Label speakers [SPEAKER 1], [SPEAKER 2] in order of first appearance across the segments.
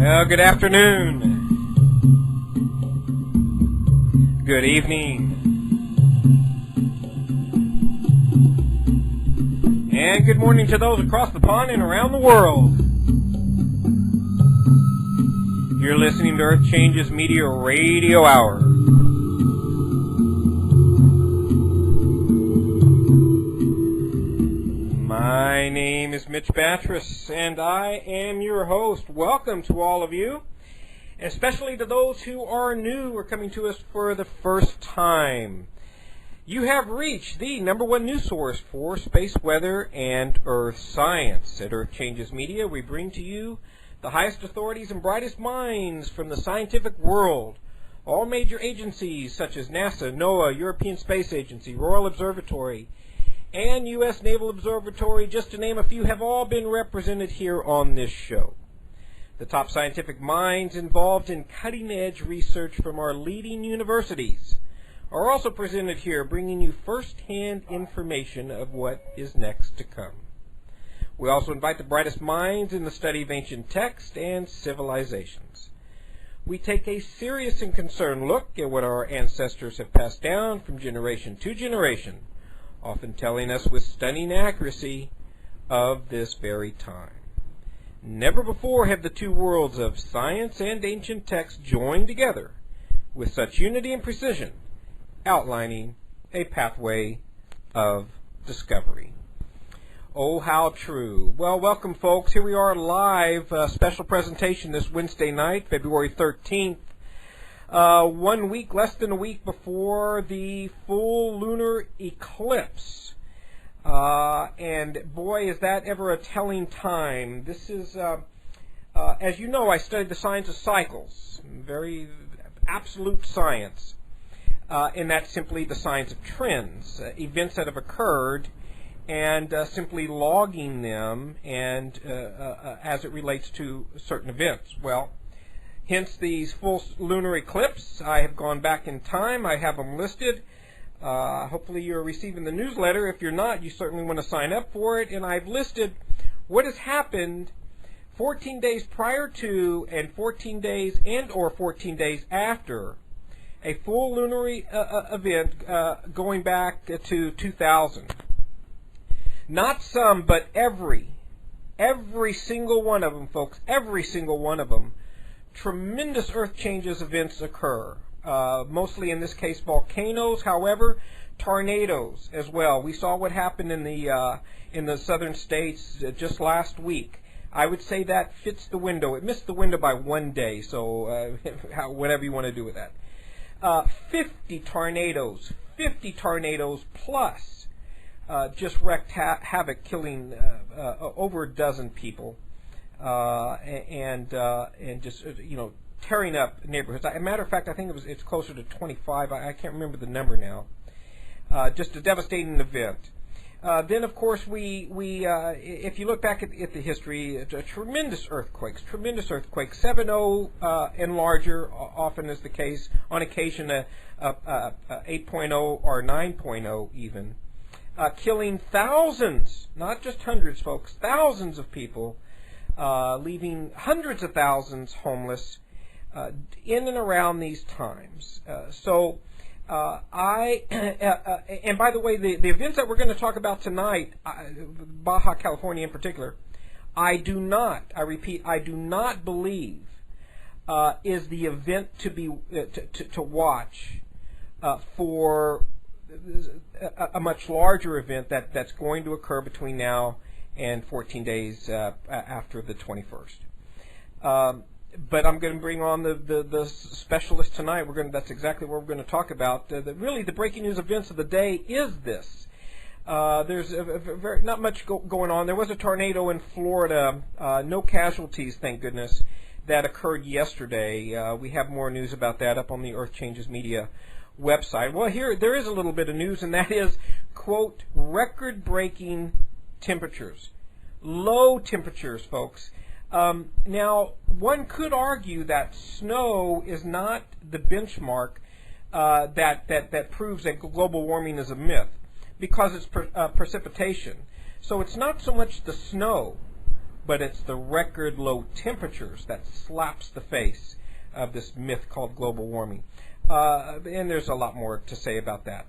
[SPEAKER 1] Well, good afternoon. Good evening. And good morning to those across the pond and around the world. You're listening to Earth Changes Media Radio Hour. My name is Mitch Battros, and I am your host. Welcome to all of you, especially to those who are new or coming to us for the first time. You have reached the #1 news source for space weather and Earth science. At Earth Changes Media, we bring to you the highest authorities and brightest minds from the scientific world. All major agencies such as NASA, NOAA, European Space Agency, Royal Observatory, and U.S. Naval Observatory, just to name a few, have all been represented here on this show. The top scientific minds involved in cutting-edge research from our leading universities are also presented here, bringing you first-hand information of what is next to come. We also invite the brightest minds in the study of ancient texts and civilizations. We take a serious and concerned look at what our ancestors have passed down from generation to generation, often telling us with stunning accuracy of this very time. Never before have the two worlds of science and ancient texts joined together with such unity and precision, outlining a pathway of discovery. Oh, how true. Well, welcome, folks. Here we are live, special presentation this Wednesday night, February 13th. 1 week, less than a week before the full lunar eclipse. And boy, is that ever a telling time. This is, as you know, I studied the science of cycles, very absolute science. And that's simply the science of trends, events that have occurred, and simply logging them and as it relates to certain events. Well, hence these full lunar eclipse. I have gone back in time. I have them listed. Hopefully you're receiving the newsletter. If you're not, you certainly want to sign up for it. And I've listed what has happened 14 days prior to and 14 days and or 14 days after a full lunar event going back to 2000. Not some, but every single one of them, folks, every single one of them. Tremendous earth changes events occur, mostly in this case volcanoes, however, tornadoes as well. We saw what happened in the southern states just last week. I would say that fits the window. It missed the window by 1 day, so whatever you want to do with that. 50 tornadoes plus just wreaked havoc, killing over a dozen people. And just tearing up neighborhoods. As a matter of fact, I think it's closer to 25. I can't remember the number now. Just a devastating event. Then, of course, we if you look back at the history, tremendous earthquakes. 7.0 and larger, often is the case. On occasion, 8.0 or 9.0 even, killing thousands, not just hundreds, folks, thousands of people. Leaving hundreds of thousands homeless in and around these times. And by the way, the events that we're going to talk about tonight, Baja California in particular, I repeat, I do not believe is the event to be to watch for a much larger event that's going to occur between now and 14 days after the 21st. But I'm going to bring on the specialist tonight. That's exactly what we're going to talk about. Really, the breaking news events of the day is this. There's not much going on. There was a tornado in Florida. No casualties, thank goodness, that occurred yesterday. We have more news about that up on the Earth Changes Media website. Well, here there is a little bit of news, and that is, quote, record-breaking temperatures. Low temperatures, folks. Now, one could argue that snow is not the benchmark that proves that global warming is a myth, because it's precipitation. So it's not so much the snow, but it's the record low temperatures that slaps the face of this myth called global warming. And there's a lot more to say about that.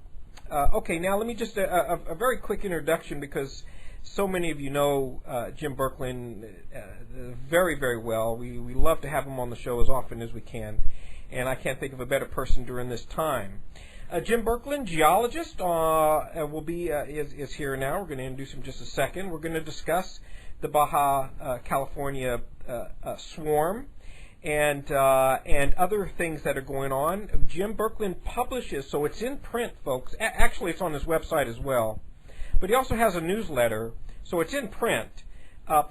[SPEAKER 1] Okay, now let me just a very quick introduction, because so many of you know Jim Berkland very, very well. We love to have him on the show as often as we can, and I can't think of a better person during this time. Jim Berkland, geologist, is here now. We're going to introduce him in just a second. We're going to discuss the Baja California swarm and other things that are going on. Jim Berkland publishes, so it's in print, folks. Actually, it's on his website as well. But he also has a newsletter, so it's in print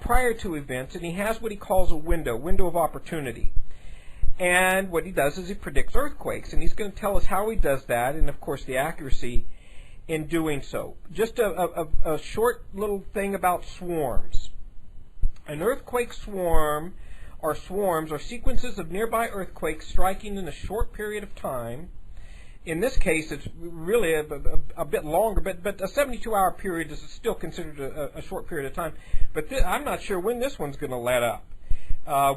[SPEAKER 1] prior to events, and he has what he calls a window of opportunity. And what he does is he predicts earthquakes, and he's going to tell us how he does that, and of course the accuracy in doing so. Just a short little thing about swarms. An earthquake swarm, or swarms, are sequences of nearby earthquakes striking in a short period of time. In this case, it's really a bit longer, but a 72-hour period is still considered a short period of time. But I'm not sure when this one's going to let up.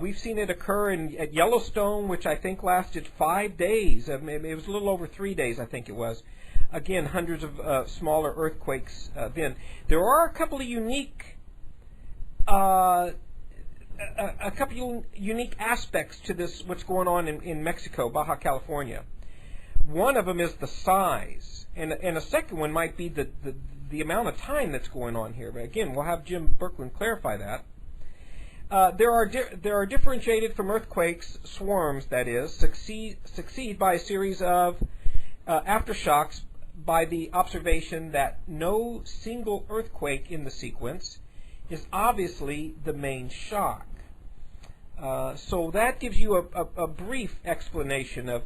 [SPEAKER 1] We've seen it occur at Yellowstone, which I think lasted 5 days. It was a little over 3 days, I think it was. Again, hundreds of smaller earthquakes then. There are a couple of unique aspects to this, what's going on in Mexico, Baja California. One of them is the size, and a second one might be the amount of time that's going on here. But again, we'll have Jim Berkland clarify that. There are differentiated from earthquakes, swarms, that is, succeed by a series of aftershocks by the observation that no single earthquake in the sequence is obviously the main shock. So that gives you a brief explanation of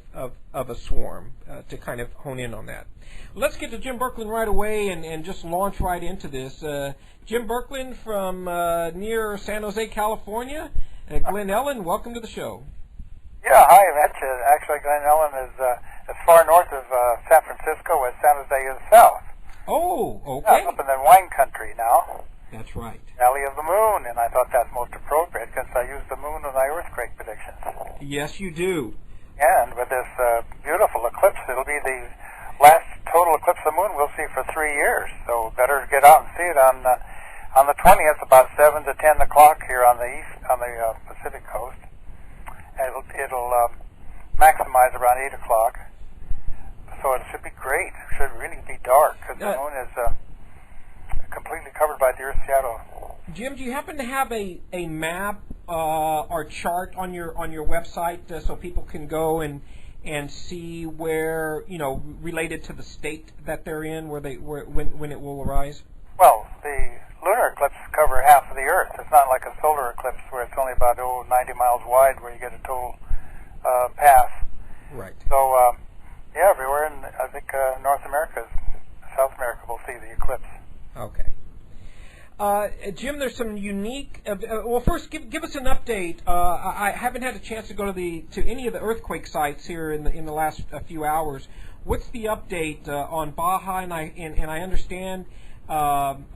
[SPEAKER 1] a swarm to kind of hone in on that. Let's get to Jim Berkland right away and just launch right into this. Jim Berkland from near San Jose, California. Glen Ellen, welcome to the show.
[SPEAKER 2] Yeah, hi, Mitch. Actually, Glen Ellen is as far north of San Francisco as San Jose is south.
[SPEAKER 1] Oh, okay.
[SPEAKER 2] Yeah, up in the wine country now.
[SPEAKER 1] That's right.
[SPEAKER 2] Valley of the Moon, and I thought that's most appropriate because I use the moon in my earthquake predictions.
[SPEAKER 1] Yes, you do.
[SPEAKER 2] And with this beautiful eclipse, it'll be the last total eclipse of the moon we'll see for 3 years. So better get out and see it on the 20th, about 7 to 10 o'clock here on the Pacific coast. And it'll maximize around 8 o'clock. So it should be great. It should really be dark because the moon is completely covered by the Earth's shadow.
[SPEAKER 1] Jim, do you happen to have a map or chart on your website so people can go and see where, related to the state that they're in, when it will arise?
[SPEAKER 2] Well, the lunar eclipses cover half of the Earth. It's not like a solar eclipse where it's only about 90 miles wide, where you get a total path.
[SPEAKER 1] Right.
[SPEAKER 2] So yeah, everywhere in I think North America, South America will see the eclipse.
[SPEAKER 1] Okay. Jim, there's some unique. Well, first, give us an update. I haven't had a chance to go to any of the earthquake sites here in the last few hours. What's the update on Baja? And I understand Chapata.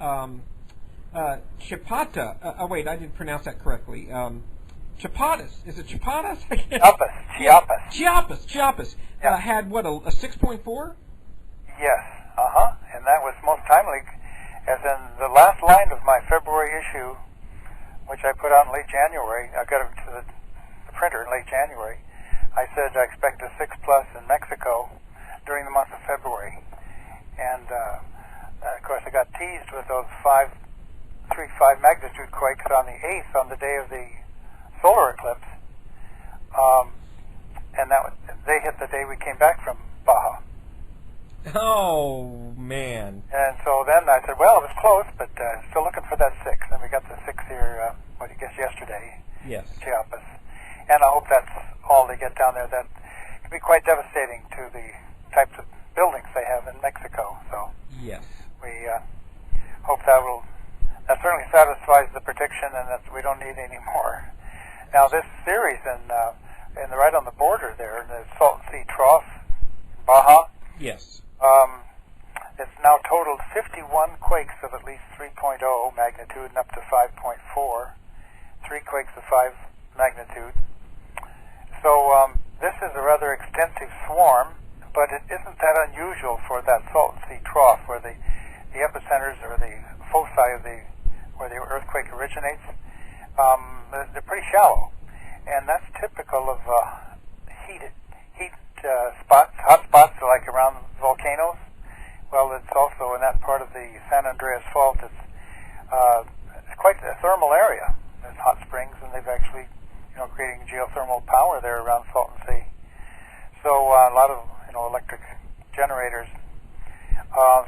[SPEAKER 1] Wait, I didn't pronounce that correctly. Chapatas. Is it Chapatas? Chiapas.
[SPEAKER 2] Yeah.
[SPEAKER 1] Had what, a 6.4?
[SPEAKER 2] Yes. And that was most timely. As in the last line of my February issue, which I put out in late January, I got it to the printer in late January, I said I expect a 6+ in Mexico during the month of February. And of course I got teased with those 3.5 magnitude quakes on the 8th, on the day of the solar eclipse. And they hit the day we came back from Baja.
[SPEAKER 1] Oh, man.
[SPEAKER 2] And so then I said, well, it was close, but still looking for that 6. And we got the 6 here, yesterday.
[SPEAKER 1] Yes.
[SPEAKER 2] Chiapas. And I hope that's all they get down there. That can be quite devastating to the types of buildings they have in Mexico. So
[SPEAKER 1] yes,
[SPEAKER 2] we hope that certainly satisfies the prediction and that we don't need any more. Now, this series right on the border there, in the Salton Sea Trough, Baja,
[SPEAKER 1] yes,
[SPEAKER 2] it's now totaled 51 quakes of at least 3.0 magnitude and up to 5.4. 3 quakes of 5 magnitude. So this is a rather extensive swarm, but it isn't that unusual for that Salton Sea trough where the epicenters or the foci of where the earthquake originates. They're pretty shallow, and that's typical of heat spots, hot spots like around volcanoes. Well, it's also in that part of the San Andreas Fault. It's quite a thermal area. There's hot springs, and they've actually, creating geothermal power there around Salton Sea. So a lot of, electric generators.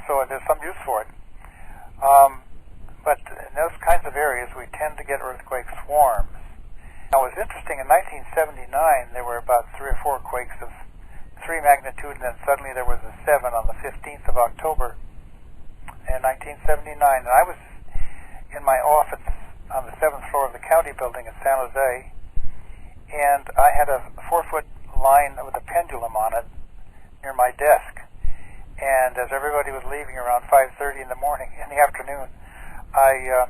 [SPEAKER 2] So there's some use for it. But in those kinds of areas, we tend to get earthquake swarms. Now, it was interesting, in 1979, there were about 3 or 4 quakes of 3 magnitude, and then suddenly there was a 7 on the 15th of October in 1979. And I was in my office on the 7th floor of the county building in San Jose, and I had a 4-foot line with a pendulum on it near my desk. And as everybody was leaving around 5:30 in the afternoon, I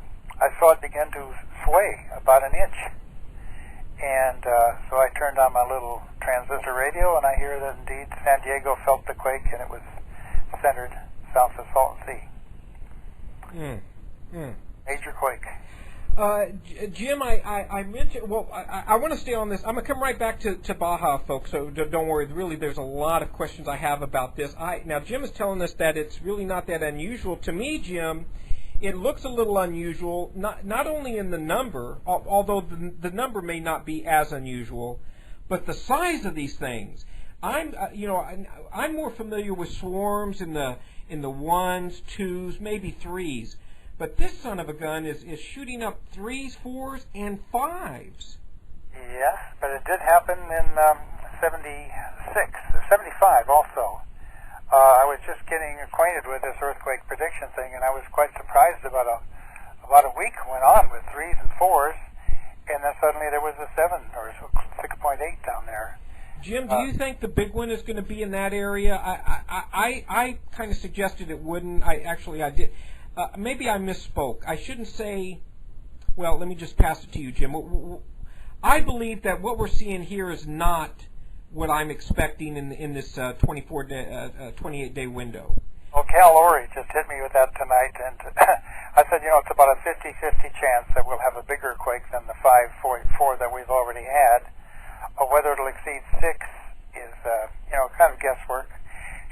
[SPEAKER 2] saw it begin to sway about an inch. And so I turned on my little transistor radio, and I hear that indeed San Diego felt the quake, and it was centered south of Salton Sea. Major quake.
[SPEAKER 1] Jim, I mentioned, I want to stay on this. I'm going to come right back to Baja, folks, so don't worry. Really, there's a lot of questions I have about this. Now, Jim is telling us that it's really not that unusual. To me, Jim, it looks a little unusual, not only in the number, although the number may not be as unusual, but the size of these things. I'm more familiar with swarms in the 1s, 2s, maybe 3s. But this son of a gun is shooting up 3s, 4s, and 5s.
[SPEAKER 2] Yes, but it did happen in 75 also. I was just getting acquainted with this earthquake prediction thing, and I was quite surprised about a week went on with 3s and 4s, and then suddenly there was a 7 or 6.8 down there.
[SPEAKER 1] Jim, do you think the big one is going to be in that area? I kind of suggested it wouldn't. I did. Maybe I misspoke. I shouldn't say, well, let me just pass it to you, Jim. I believe that what we're seeing here is not what I'm expecting in this 28-day window.
[SPEAKER 2] Well, Cal Lowry just hit me with that tonight, and I said, it's about a 50-50 chance that we'll have a bigger quake than the 5.4 that we've already had. Whether it'll exceed 6 is, kind of guesswork.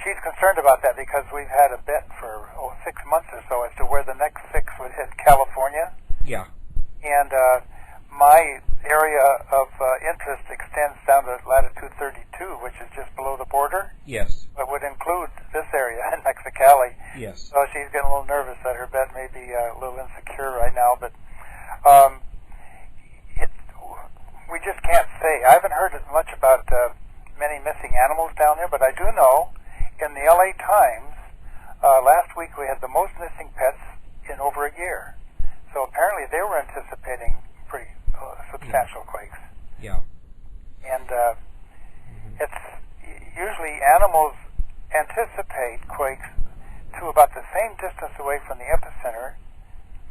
[SPEAKER 2] She's concerned about that because we've had a bet for 6 months or so as to where the next 6 would hit California.
[SPEAKER 1] Yeah.
[SPEAKER 2] And my area of interest extends down to latitude 32, which is just below the border.
[SPEAKER 1] Yes.
[SPEAKER 2] It would include this area in Mexicali.
[SPEAKER 1] Yes.
[SPEAKER 2] So she's getting a little nervous that her bet may be a little insecure right now, but we just can't say. I haven't heard as much about many missing animals down there, but I do know in the LA Times last week we had the most missing pets in over a year. So apparently they were anticipating pretty substantial quakes.
[SPEAKER 1] Yeah.
[SPEAKER 2] And it's usually animals anticipate quakes to about the same distance away from the epicenter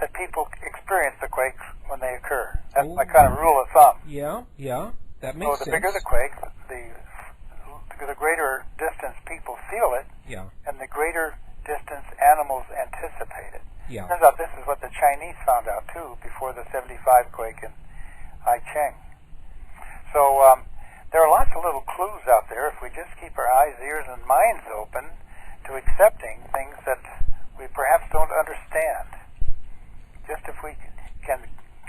[SPEAKER 2] that people experience the quakes when they occur. That's my kind of rule of thumb.
[SPEAKER 1] Yeah, that makes sense.
[SPEAKER 2] So the bigger the quake, the greater distance people feel it, and the greater distance animals anticipate it.
[SPEAKER 1] Yeah.
[SPEAKER 2] Turns out this is what the Chinese found out too before the 75 quake in Haicheng. So there are lots of little clues out there if we just keep our eyes, ears, and minds open to accepting things that we perhaps don't understand. Just if we can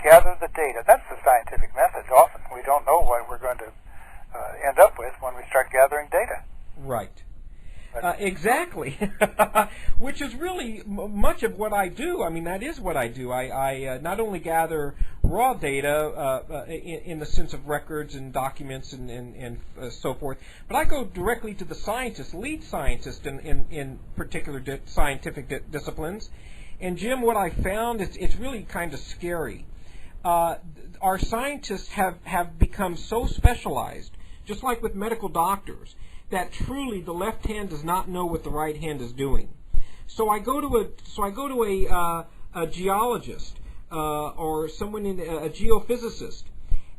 [SPEAKER 2] gather the data. That's the scientific message. Often we don't know what we're going to end up with when we start gathering data.
[SPEAKER 1] Right. Exactly. Which is really much of what I do. I mean, that is what I do. I not only gather raw data in the sense of records and documents and so forth, but I go directly to the scientists, lead scientists in particular scientific disciplines. And Jim, what I found is it's really kind of scary. Our scientists have become so specialized, just like with medical doctors, that truly the left hand does not know what the right hand is doing. So I go to a geologist or someone a geophysicist,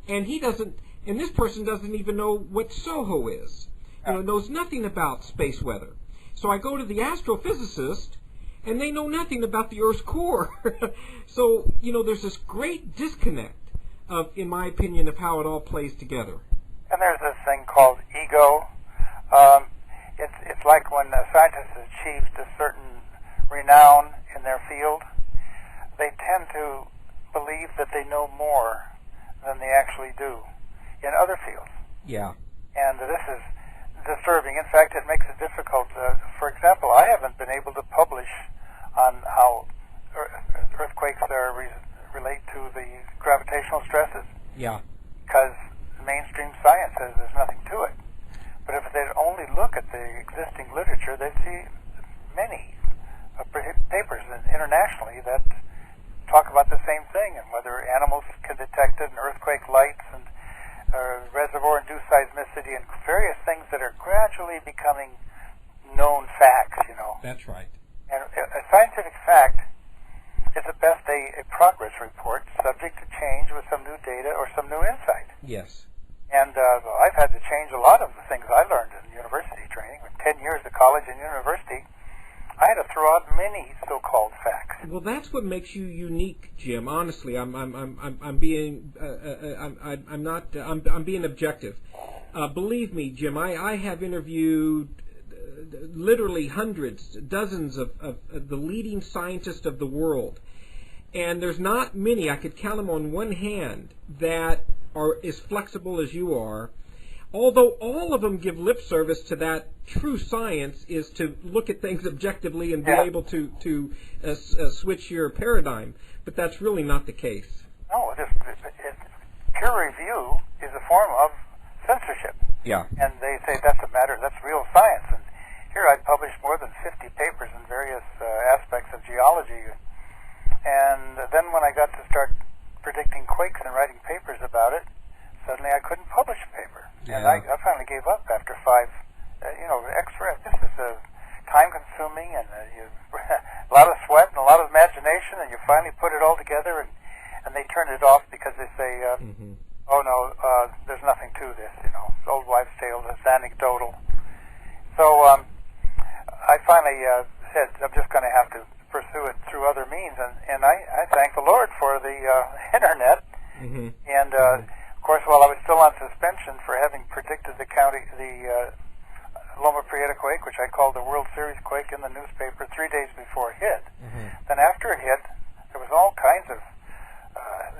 [SPEAKER 1] and this person doesn't even know what SOHO is. Knows nothing about space weather. So I go to the astrophysicist, and they know nothing about the Earth's core. So, there's this great disconnect in my opinion, of how it all plays together.
[SPEAKER 2] And there's this thing called ego. It's like when a scientist has achieved a certain renown in their field, they tend to believe that they know more than they actually do in other fields.
[SPEAKER 1] Yeah.
[SPEAKER 2] And this is disturbing. In fact, it makes it difficult. For example, I haven't been able to publish on how earthquakes relate to the gravitational stresses.
[SPEAKER 1] Yeah.
[SPEAKER 2] Because mainstream science says there's nothing to it. But if they'd only look at the existing literature, they'd see many papers internationally that talk about the same thing, and whether animals can detect it, and earthquake lights, and reservoir-induced seismicity, and various things that are gradually becoming known facts,
[SPEAKER 1] That's right.
[SPEAKER 2] And a scientific fact is at best a progress report subject to change with some new data or some new insight.
[SPEAKER 1] Yes.
[SPEAKER 2] And I've had to change a lot of the things I learned in university training. With 10 years of college and university, I had to throw out many so-called facts.
[SPEAKER 1] Well, that's what makes you unique, Jim. Honestly, I'm being objective. Believe me, Jim, I have interviewed literally hundreds, dozens of the leading scientists of the world, and there's not many, I could count them on one hand, that are as flexible as you are, although all of them give lip service to that true science is to look at things objectively and be able to switch your paradigm, but that's really not the case.
[SPEAKER 2] No, peer review is a form of censorship.
[SPEAKER 1] Yeah.
[SPEAKER 2] And they say that's real science. And here I published more than 50 papers in various aspects of geology. And then when I got to start predicting quakes and writing papers about it, suddenly I couldn't publish a paper.
[SPEAKER 1] Yeah.
[SPEAKER 2] And I finally gave up after 5, extra. This is time-consuming and a lot of sweat and a lot of imagination, and you finally put it all together, and they turn it off because they say, oh no, there's nothing to this, it's old wives' tale, it's anecdotal. So I finally said, I'm just going to have to pursue it through other means, and I thank the Lord for the internet. And of course, while I was still on suspension for having predicted the Loma Prieta quake, which I called the World Series quake in the newspaper 3 days before it hit, then after it hit, there was all kinds of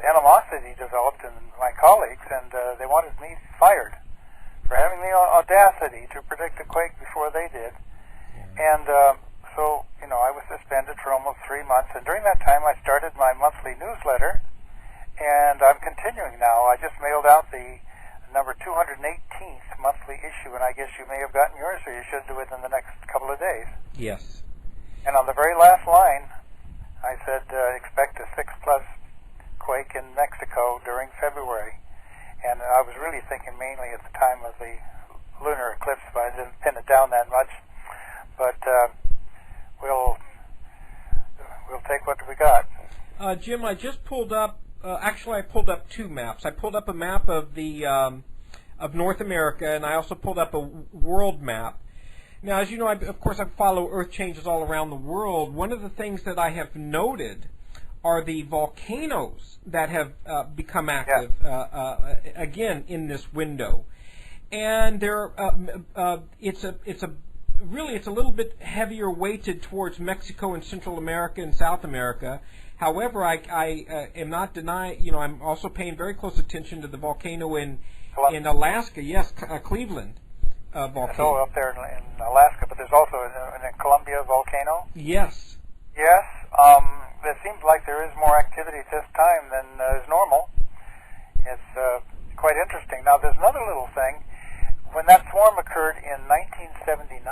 [SPEAKER 2] animosity developed in my colleagues, and they wanted me fired for having the audacity to predict a quake before they did. And so, I was suspended for almost 3 months, and during that time I started my monthly newsletter, and I'm continuing now. I just mailed out the number 218th monthly issue, and I guess you may have gotten yours, or you should do it in the next couple of days.
[SPEAKER 1] Yes.
[SPEAKER 2] And on the very last line, I said, expect a 6+ quake in Mexico during February. And I was really thinking mainly at the time of the lunar eclipse, but I didn't pin it down that much. But we'll take what we got.
[SPEAKER 1] Jim, I just pulled up. Actually, I pulled up 2 maps. I pulled up a map of the of North America, and I also pulled up a world map. Now, as you know, of course, I follow Earth changes all around the world. One of the things that I have noted are the volcanoes that have become active again in this window, and it's a little bit heavier weighted towards Mexico and Central America and South America. However, I am not denying, I'm also paying very close attention to the volcano in Alaska. Yes, Cleveland volcano.
[SPEAKER 2] So up there in Alaska, but there's also a Columbia volcano.
[SPEAKER 1] Yes.
[SPEAKER 2] Yes. It seems like there is more activity this time than is normal. It's quite interesting. Now, there's another little thing. When that swarm occurred in 1979,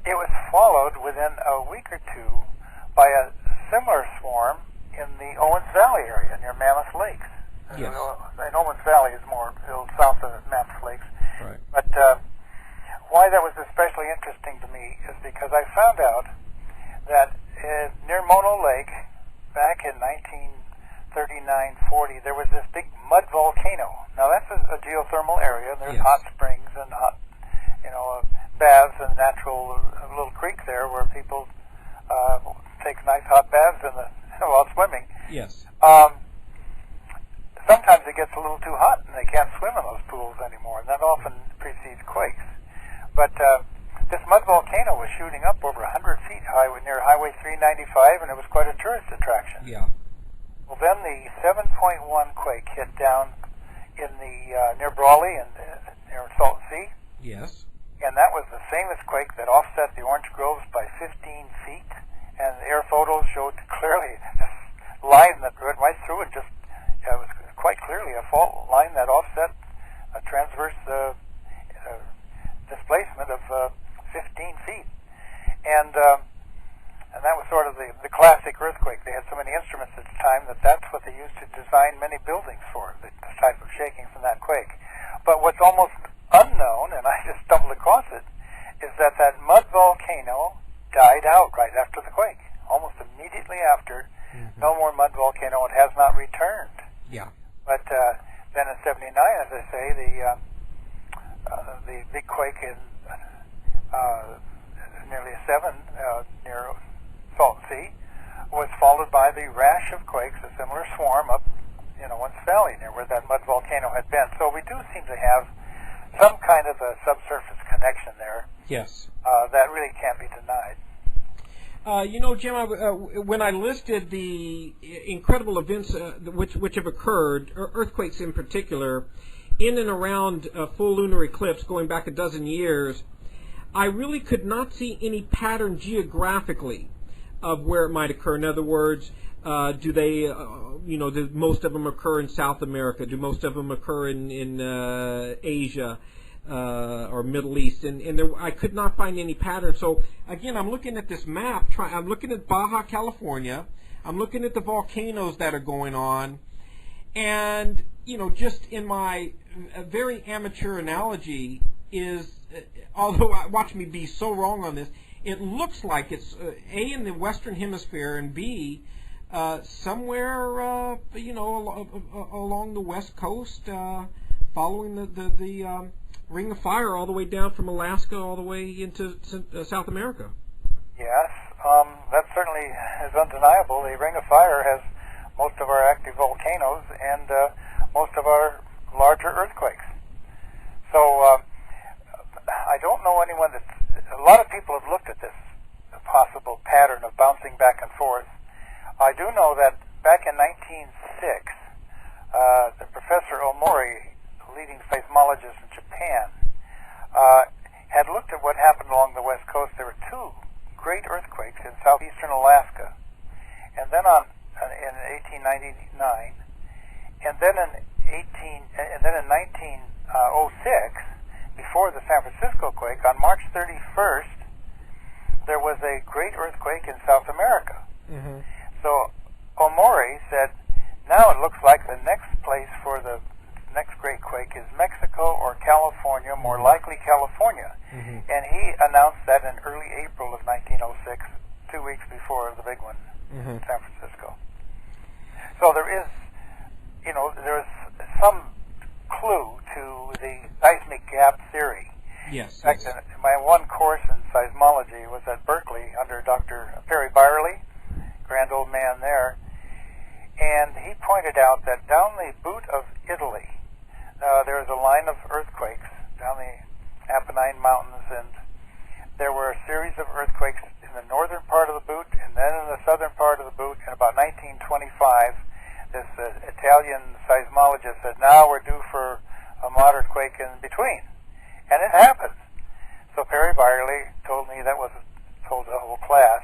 [SPEAKER 2] it was followed within a week or two by a similar swarm in the Owens Valley area near Mammoth Lakes.
[SPEAKER 1] Yes.
[SPEAKER 2] And Owens Valley is more south of Mammoth Lakes.
[SPEAKER 1] Right.
[SPEAKER 2] But why that was especially interesting to me is because I found out that near Mono Lake, back in 1939-40, there was this big mud volcano. Now that's a geothermal area, and there's
[SPEAKER 1] Yes.
[SPEAKER 2] hot springs and hot, baths and natural little creek there where people take nice hot baths while swimming.
[SPEAKER 1] Yes.
[SPEAKER 2] Sometimes it gets a little too hot and they can't swim in those pools anymore, and that often precedes quakes. But this mud volcano was shooting up over 100 feet high near Highway 395, and it was quite a tourist attraction.
[SPEAKER 1] Yeah.
[SPEAKER 2] Well, then the 7.1 quake hit down in the near Brawley and near Salton Sea,
[SPEAKER 1] Yes.
[SPEAKER 2] and that was the famous quake that offset the orange groves by 15 feet. And air photos showed clearly this line that went right through and just it was quite clearly a fault line that offset a transverse displacement of 15 feet. And that was sort of the classic earthquake. They had so many instruments at the time that's what they used to design many buildings for, this type of shaking from that quake. But what's almost unknown, and I just stumbled across it, is that mud volcano died out right after the quake. Almost immediately after, no more mud volcano. It has not returned.
[SPEAKER 1] Yeah.
[SPEAKER 2] But then in '79, as I say, the big quake in nearly a 7 near Salton Sea was followed by the rash of quakes, a similar swarm up, Once Valley, near where that mud volcano had been. So we do seem to have some kind of a subsurface connection there.
[SPEAKER 1] Yes.
[SPEAKER 2] That really can't be denied.
[SPEAKER 1] Jim, when I listed the incredible events which have occurred, earthquakes in particular, in and around a full lunar eclipse going back a dozen years, I really could not see any pattern geographically of where it might occur. In other words, do they, do most of them occur in South America? Do most of them occur in Asia? Or Middle East, and I could not find any pattern. So again, I'm looking at this map. I'm looking at Baja California. I'm looking at the volcanoes that are going on, and just in my very amateur analogy is, although watch me be so wrong on this, it looks like it's A, in the Western Hemisphere, and B, somewhere along the West Coast, following the Ring of Fire all the way down from Alaska all the way into South America.
[SPEAKER 2] Yes, that certainly is undeniable. The Ring of Fire has most of our active volcanoes and most of our larger earthquakes. So I don't know anyone a lot of people have looked at this possible pattern of bouncing back and forth. I do know that back in 1906, the Professor Omori, leading seismologist in Japan, had looked at what happened along the west coast. There were 2 great earthquakes in southeastern Alaska, and then in 1899, and then in 1906, before the San Francisco quake, on March 31st, there was a great earthquake in South America.
[SPEAKER 1] Mm-hmm.
[SPEAKER 2] So Omori said, now it looks like the next place for the next great quake is Mexico or California, more likely California.
[SPEAKER 1] Mm-hmm.
[SPEAKER 2] And he announced that in early April of 1906, 2 weeks before the big one in San Francisco. So there is some clue to the seismic gap theory.
[SPEAKER 1] Yes.
[SPEAKER 2] In fact, my one course in seismology was at Berkeley under Dr. Perry Byerly, grand old man there, and he pointed out that down the boot of Italy, there is a line of earthquakes down the Apennine Mountains, and there were a series of earthquakes in the northern part of the boot and then in the southern part of the boot. In about 1925, this Italian seismologist said, now we're due for a moderate quake in between. And it happened. So Perry Byerly told me told the whole class,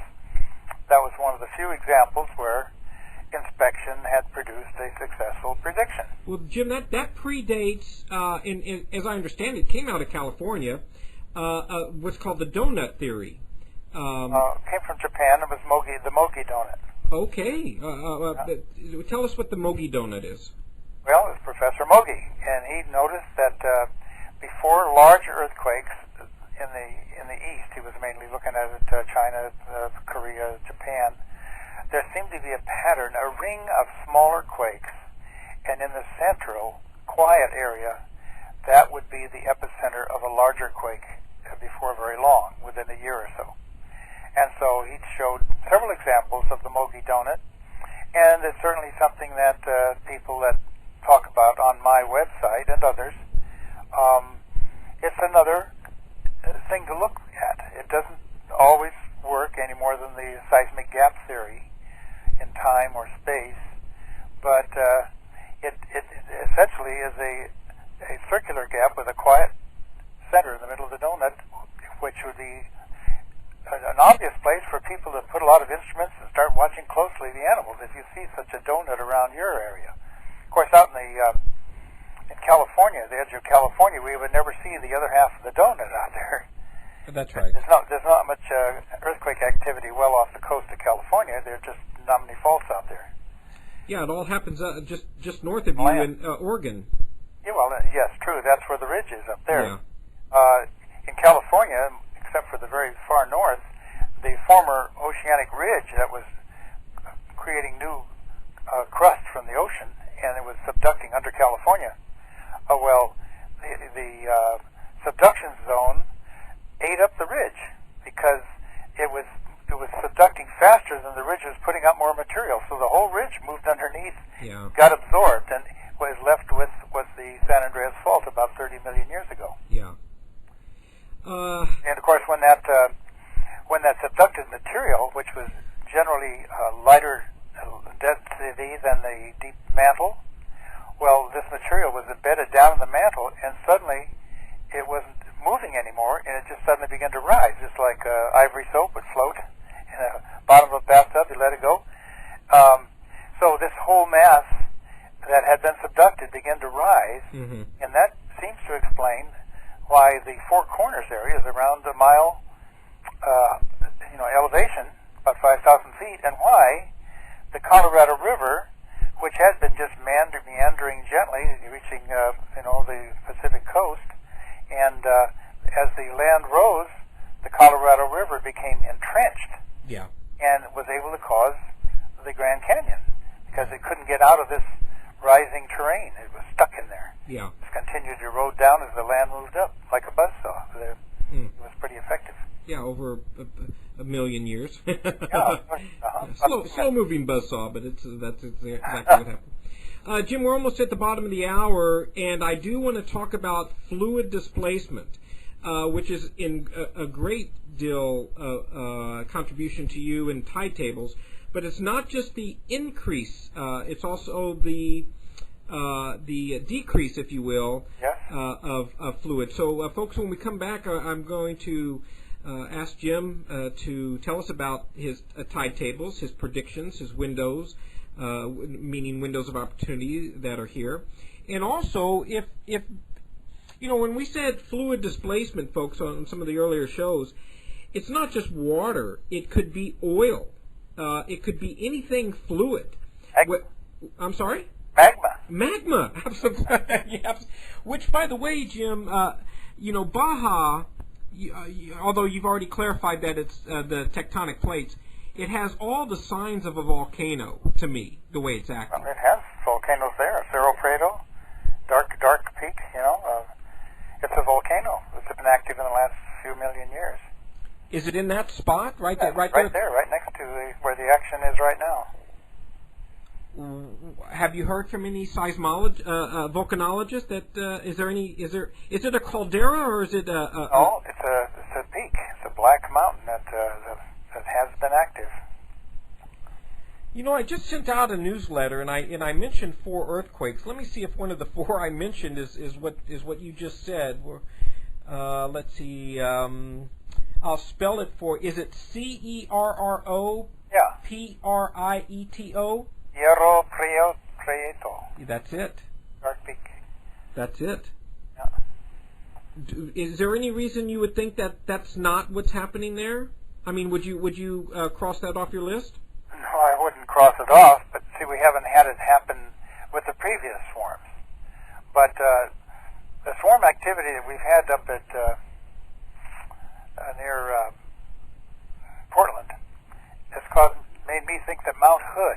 [SPEAKER 2] that was one of the few examples where inspection had produced a successful prediction.
[SPEAKER 1] Well, Jim, that predates, as I understand it, came out of California, what's called the donut theory.
[SPEAKER 2] Came from Japan. It was the Mogi donut.
[SPEAKER 1] Okay. Tell us what the Mogi donut is.
[SPEAKER 2] Well, it's Professor Mogi, and he noticed that before large earthquakes in the east, he was mainly looking at China, Korea, Japan, there seemed to be a pattern, a ring of smaller quakes, and in the central, quiet area, that would be the epicenter of a larger quake before very long, within a year or so. And so he showed several examples of the Mogi Donut, and it's certainly something that people that talk about on my website and others, it's another thing to look at. It doesn't always work any more than the seismic gap theory in time or space, but it essentially is a circular gap with a quiet center in the middle of the donut, which would be an obvious place for people to put a lot of instruments and start watching closely the animals if you see such a donut around your area. Of course, out in California, the edge of California, we would never see the other half of the donut out there.
[SPEAKER 1] That's right.
[SPEAKER 2] There's not much earthquake activity well off the coast of California. There are just not many faults out there.
[SPEAKER 1] Yeah, it all happens just north of you in Oregon.
[SPEAKER 2] Yeah, well, yes, true. That's where the ridge is up there.
[SPEAKER 1] Yeah.
[SPEAKER 2] In California, except for the very far north, the former oceanic ridge that was creating new crust from the ocean, and it was subducting under California. The subduction zone ate up the ridge because it was subducting faster than the ridge was putting up more material. So the whole ridge moved underneath, got absorbed, and what is left with was the San Andreas Fault about 30 million years ago.
[SPEAKER 1] Yeah.
[SPEAKER 2] And of course, when that subducted material, which was generally lighter density than the deep mantle, well, this material was embedded down in the mantle, and suddenly it wasn't moving anymore, and it just suddenly began to rise, just like ivory soap would float in the bottom of a bathtub. You let it go. So this whole mass that had been subducted began to rise, and that seems to explain why the Four Corners area is around a mile, elevation, about 5,000 feet, and why the Colorado River, which had been just meandering gently, reaching, the Pacific coast, and as the land rose, the Colorado River became entrenched, and was able to cause the Grand Canyon, because it couldn't get out of this rising terrain. It was stuck in there.
[SPEAKER 1] Yeah.
[SPEAKER 2] It continued to erode down as the land moved up, like a buzzsaw. It was pretty effective.
[SPEAKER 1] Yeah, over a million years. Slow-moving buzzsaw, but that's exactly what happened. Jim, we're almost at the bottom of the hour, and I do want to talk about fluid displacement, which is in a great deal contribution to you in tide tables. But it's not just the increase; it's also the decrease, if you will, of fluid. So, folks, when we come back, I'm going to ask Jim to tell us about his tide tables, his predictions, his windows, meaning windows of opportunity that are here, and also if when we said fluid displacement, folks, on some of the earlier shows, it's not just water; it could be oil. It could be anything fluid. I'm sorry? Magma. Absolutely. Which, by the way, Jim, Baja, although you've already clarified that it's the tectonic plates, it has all the signs of a volcano, to me, the way it's acting.
[SPEAKER 2] It has volcanoes there. Cerro Prado, dark peak, it's a volcano. It's been active in the last few million years.
[SPEAKER 1] Is it in that spot, right there?
[SPEAKER 2] Right there, right next to where the action is right now.
[SPEAKER 1] Have you heard from any volcanologists that is it a caldera or is it
[SPEAKER 2] No, it's a peak. It's a black mountain that has been active.
[SPEAKER 1] I just sent out a newsletter and I mentioned 4 earthquakes. Let me see if one of the 4 I mentioned is what you just said. Let's see. I'll spell it for. Is it Cerro?
[SPEAKER 2] Yeah.
[SPEAKER 1] Prieto?
[SPEAKER 2] Cerro Prieto.
[SPEAKER 1] That's it.
[SPEAKER 2] Dark Peak.
[SPEAKER 1] That's it.
[SPEAKER 2] Yeah.
[SPEAKER 1] Is there any reason you would think that that's not what's happening there? I mean, would you cross that off your list?
[SPEAKER 2] No, I wouldn't cross it off. But see, we haven't had it happen with the previous swarms. But the swarm activity that we've had up at near Portland has caused made me think that Mount Hood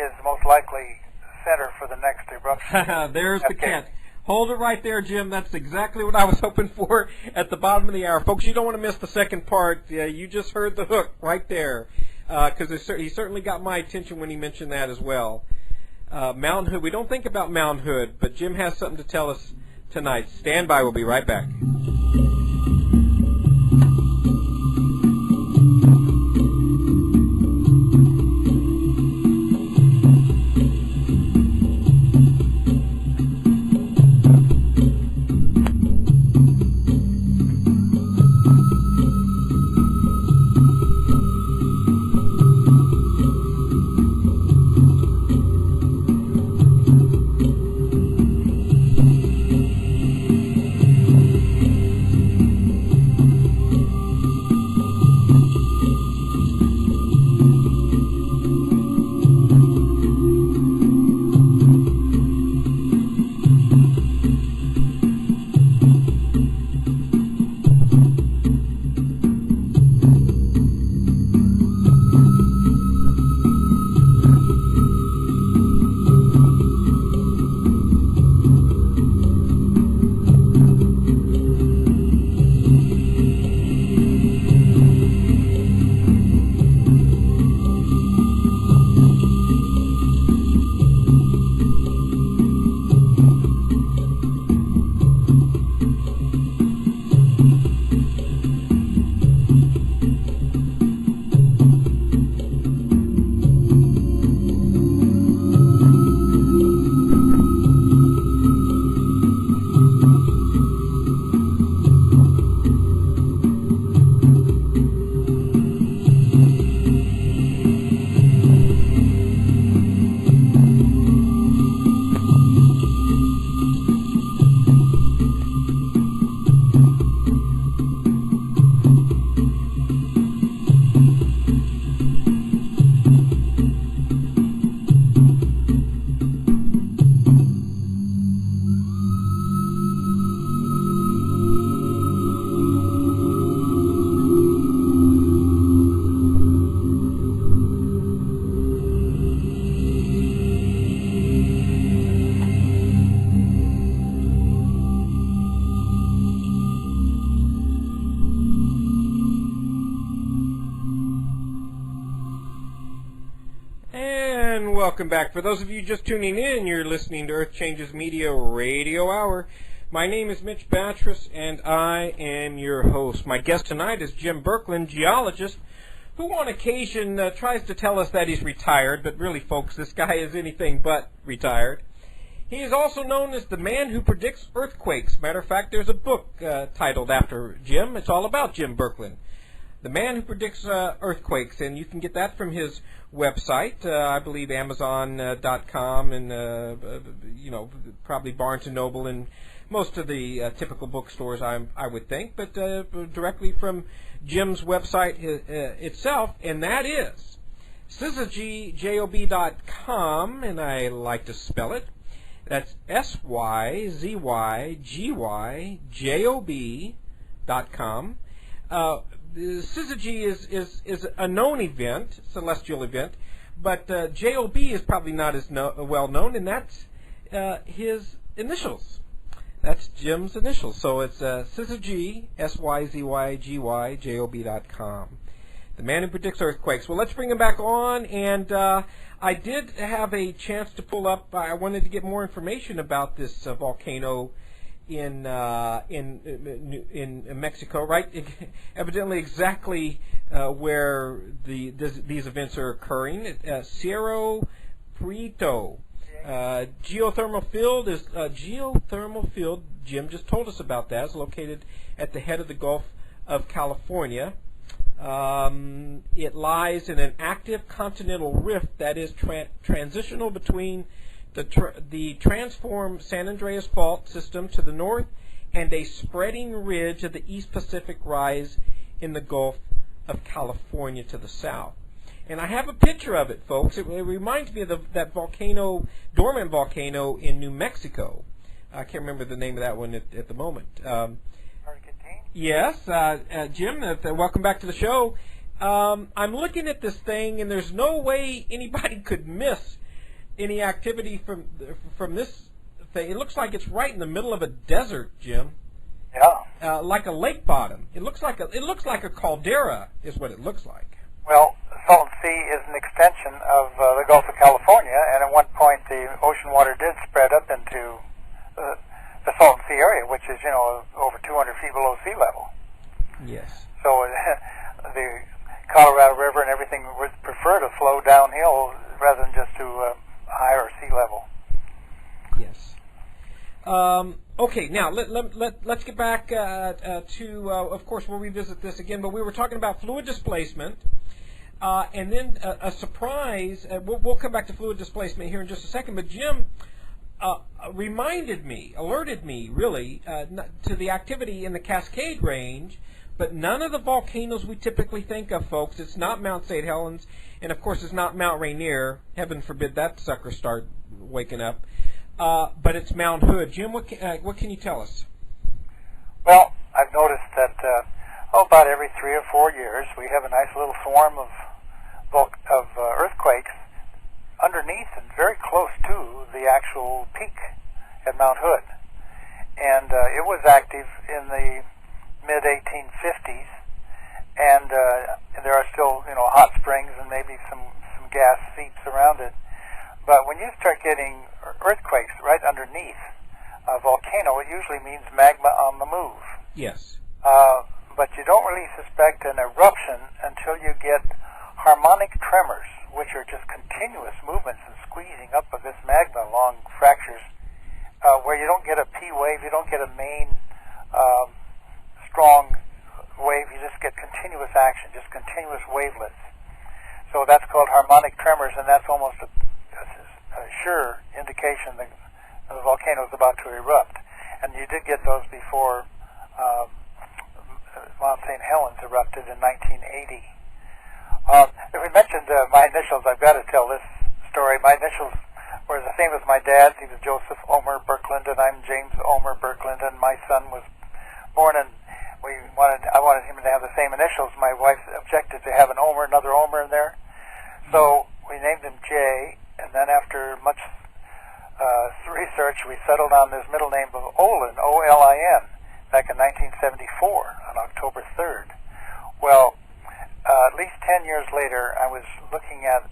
[SPEAKER 2] is the most likely center for the next eruption.
[SPEAKER 1] There's the catch. Hold it right there, Jim. That's exactly what I was hoping for at the bottom of the hour. Folks, you don't want to miss the second part. You just heard the hook right there, because he certainly got my attention when he mentioned that as well. Mount Hood. We don't think about Mount Hood, but Jim has something to tell us tonight. Stand by. We'll be right back. Welcome back. For those of you just tuning in, you're listening to Earth Changes Media Radio Hour. My name is Mitch Battros, and I am your host. My guest tonight is Jim Berkland, geologist, who on occasion tries to tell us that he's retired, but really, folks, this guy is anything but retired. He is also known as the man who predicts earthquakes. Matter of fact, there's a book titled after Jim. It's all about Jim Berkland, the man who predicts earthquakes, and you can get that from his website, I believe Amazon.com, and probably Barnes & Noble and most of the typical bookstores, I would think, but directly from Jim's website itself, and that is syzygyjob.com, and I like to spell it. That's syzygyjob.com. Syzygy is a known event, celestial event, but JOB is probably not as well known, and that's his initials. That's Jim's initials. So it's Syzygy, syzygyjob.com. The man who predicts earthquakes. Well, let's bring him back on, and I did have a chance to pull up. I wanted to get more information about this volcano in Mexico, right? Evidently, exactly where these events are occurring. Cerro Prieto. Geothermal field is geothermal field. Jim just told us about that. It's located at the head of the Gulf of California. It lies in an active continental rift that is transitional between the transformed San Andreas Fault system to the north and a spreading ridge of the East Pacific rise in the Gulf of California to the south. And I have a picture of it, folks. It reminds me of that volcano, dormant volcano in New Mexico. I can't remember the name of that one at the moment.
[SPEAKER 2] Argentine?
[SPEAKER 1] Yes, Jim, welcome back to the show. I'm looking at this thing, and there's no way anybody could miss any activity from this thing. It looks like it's right in the middle of a desert, Jim.
[SPEAKER 2] Yeah.
[SPEAKER 1] Like a lake bottom. It looks like a caldera, is what it looks like.
[SPEAKER 2] Well, the Salton Sea is an extension of the Gulf of California, and at one point the ocean water did spread up into the Salton Sea area, which is, over 200 feet below sea level.
[SPEAKER 1] Yes.
[SPEAKER 2] So the Colorado River and everything would prefer to flow downhill rather than just to higher sea level.
[SPEAKER 1] Yes. Okay, now let's get back to, of course, we'll revisit this again, but we were talking about fluid displacement, and then a surprise, we'll come back to fluid displacement here in just a second, but Jim alerted me, really, to the activity in the Cascade Range, but none of the volcanoes we typically think of, folks. It's not Mount St. Helens, and of course it's not Mount Rainier. Heaven forbid that sucker start waking up. But it's Mount Hood. Jim, what can you tell us?
[SPEAKER 2] Well, I've noticed that about every 3 or 4 years we have a nice little form of earthquakes underneath and very close to the actual peak at Mount Hood. And it was active in the mid-1850s, and there are still, hot springs and maybe some gas seeps around it. But when you start getting earthquakes right underneath a volcano, it usually means magma on the move.
[SPEAKER 1] Yes.
[SPEAKER 2] But you don't really suspect an eruption until you get harmonic tremors, which are just continuous movements and squeezing up of this magma along fractures, where you don't get a P wave, you don't get a main strong wave, you just get continuous action, just continuous wavelets. So that's called harmonic tremors, and that's almost a sure indication that the volcano is about to erupt. And you did get those before Mount St. Helens erupted in 1980. If we mentioned my initials, I've got to tell this story. My initials were the same as my dad's. He was Joseph Omer Berkland, and I'm James Omer Berkland, and my son was born in, I wanted him to have the same initials. My wife objected to have another Omer in there. So we named him Jay, and then after much research, we settled on his middle name of Olin, O-L-I-N, back in 1974 on October 3rd. Well, at least 10 years later, I was looking at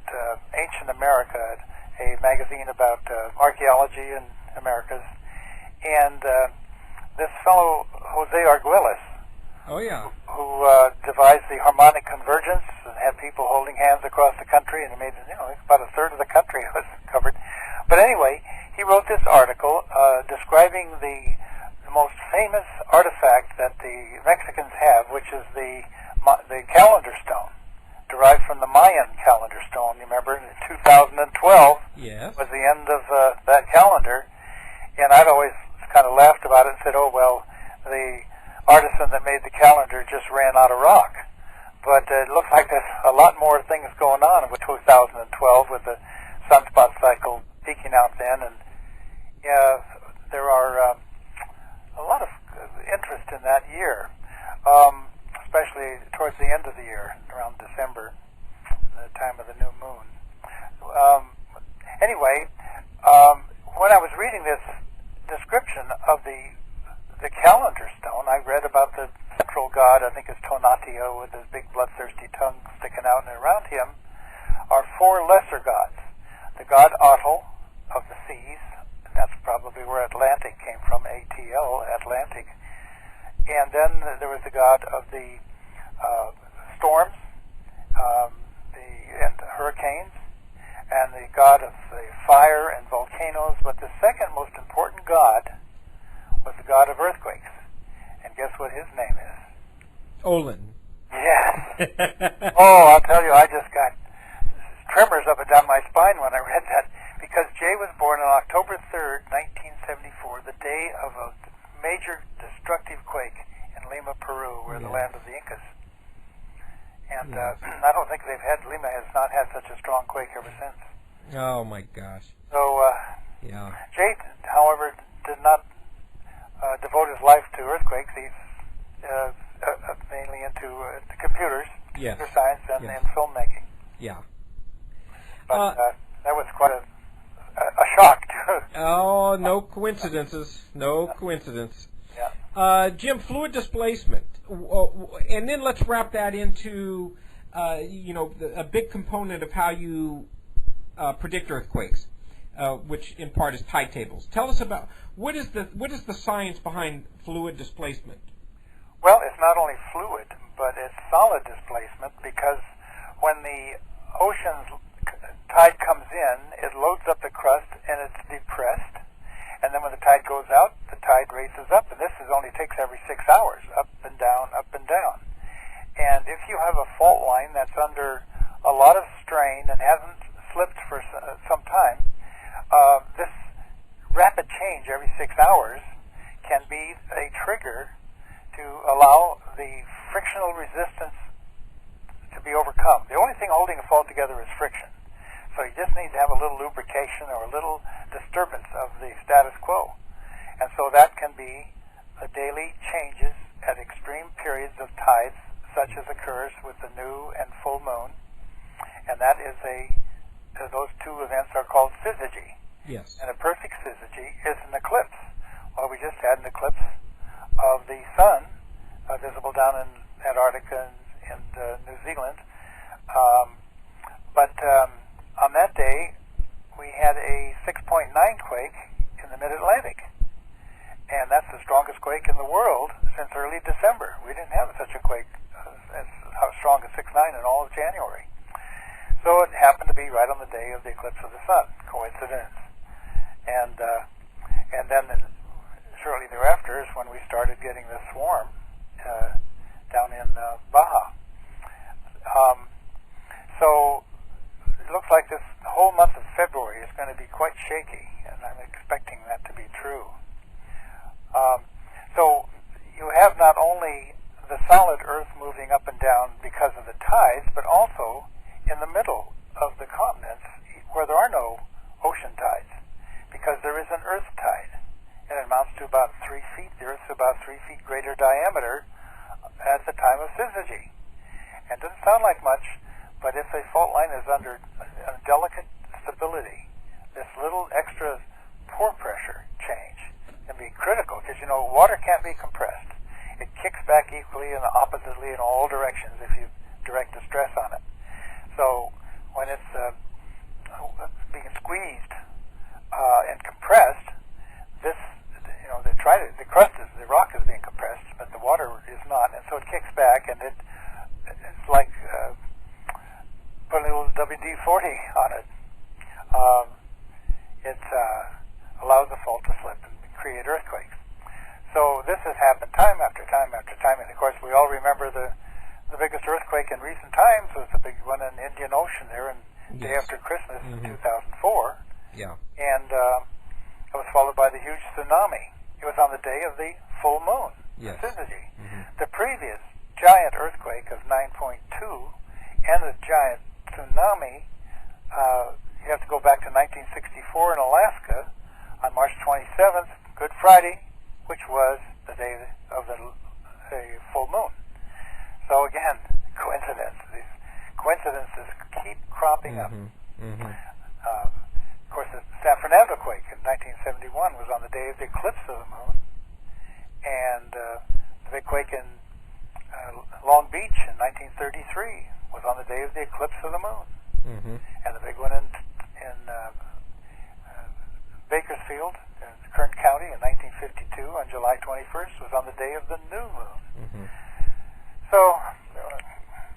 [SPEAKER 2] Ancient America, a magazine about archaeology in Americas, and this fellow, Jose Arguelles, who devised the harmonic convergence and had people holding hands across the country, and he made, about a third of the country was covered. But anyway, he wrote this article describing the most famous artifact that the Mexicans have, which is the calendar stone, derived from the Mayan calendar stone. You remember, in 2012 was the end of that calendar, and I'd always kind of laughed about it and said, oh, well, the artisan that made the calendar just ran out of rock. But it looks like there's a lot more things going on with 2012 with the sunspot cycle peaking out then, and there are a lot of interest in that year, especially towards the end of the year, around December, the time of the new moon. Anyway, when I was reading this description of the calendar stone, I read about the central god, I think it's Tonatiuh, with his big bloodthirsty tongue sticking out, and around him are 4 lesser gods. The god Atl of the seas, and that's probably where Atlantic came from, A-T-L, Atlantic. And then there was the god of the storms, and hurricanes, and the god of the fire and volcanoes. But the second most important god was the god of earthquakes. And guess what his name is?
[SPEAKER 1] Olin.
[SPEAKER 2] Yes. Oh, I'll tell you, I just got tremors up and down my spine when I read that, because Jay was born on October 3rd, 1974, the day of a major destructive quake in Lima, Peru, where the land of the Incas. And I don't think Lima has not had such a strong quake ever since.
[SPEAKER 1] Oh, my gosh.
[SPEAKER 2] So, Jay, however, did not devote his life to earthquakes. He's mainly into computers,
[SPEAKER 1] Yes.
[SPEAKER 2] computer science and
[SPEAKER 1] Yes.
[SPEAKER 2] in filmmaking.
[SPEAKER 1] Yeah.
[SPEAKER 2] But that was quite a shock, too.
[SPEAKER 1] Oh, no coincidences. No coincidence.
[SPEAKER 2] Yeah.
[SPEAKER 1] Jim, fluid displacement. And then let's wrap that into, a big component of how you predict earthquakes, which in part is tide tables. Tell us about what is the science behind fluid displacement?
[SPEAKER 2] Well, it's not only fluid, but it's solid displacement, because when the ocean's tide comes in, it loads up the crust and it's depressed. And then when the tide goes out, the tide races up, and this only takes every 6 hours, up and down, up and down. And if you have a fault line that's under a lot of strain and hasn't slipped for some time, this rapid change every 6 hours can be a trigger to allow the frictional resistance to be overcome. The only thing holding a fault together is friction. So you just need to have a little lubrication or a little disturbance of the status quo. And so that can be daily changes at extreme periods of tides, such as occurs with the new and full moon. And that is those two events are called syzygy.
[SPEAKER 1] Yes.
[SPEAKER 2] And a perfect syzygy is an eclipse. Well, we just had an eclipse of the sun visible down in Antarctica and New Zealand. But on that day, we had a 6.9 quake in the mid-Atlantic. And that's the strongest quake in the world since early December. We didn't have such a quake as strong as 6.9 in all of January. So it happened to be right on the day of the eclipse of the sun. Coincidence. And then shortly thereafter is when we started getting the swarm down in Baja. So it looks like this whole month of February is going to be quite shaky, and I'm expecting that to be true. So you have not only the solid Earth moving up and down because of the tides, but also in the middle of the continents where there are no ocean tides, because there is an Earth tide, and it amounts to about 3 feet. The Earth's about 3 feet greater diameter at the time of syzygy. And it doesn't sound like much, but if a fault line is under a delicate stability, this little extra pore pressure change can be critical, because water can't be compressed. It kicks back equally and oppositely in all directions if you direct the stress on it. So when it's being squeezed and compressed, the crust the rock is being compressed, but the water is not, and so it kicks back, and it's like putting a little WD-40 on it. It allows the fault to slip and create earthquakes. So this has happened time after time after time, and of course we all remember the biggest earthquake in recent times was the big one in the Indian Ocean there in day after Christmas in 2004.
[SPEAKER 1] Yeah.
[SPEAKER 2] And it was followed by the huge tsunami. It was on the day of the full moon,
[SPEAKER 1] Yes.
[SPEAKER 2] syzygy. The previous giant earthquake of 9.2 and the giant tsunami, you have to go back to 1964 in Alaska on March 27th, Good Friday, which was the day of the full moon. So again, coincidence. These coincidences keep cropping up. Of course, the San Fernando quake in 1971 was on the day of the eclipse of the moon, and the big quake in Long Beach in 1933 was on the day of the eclipse of the moon, and the big one in Bakersfield, in Kern County in 1952 on July 21st was on the day of the new moon. So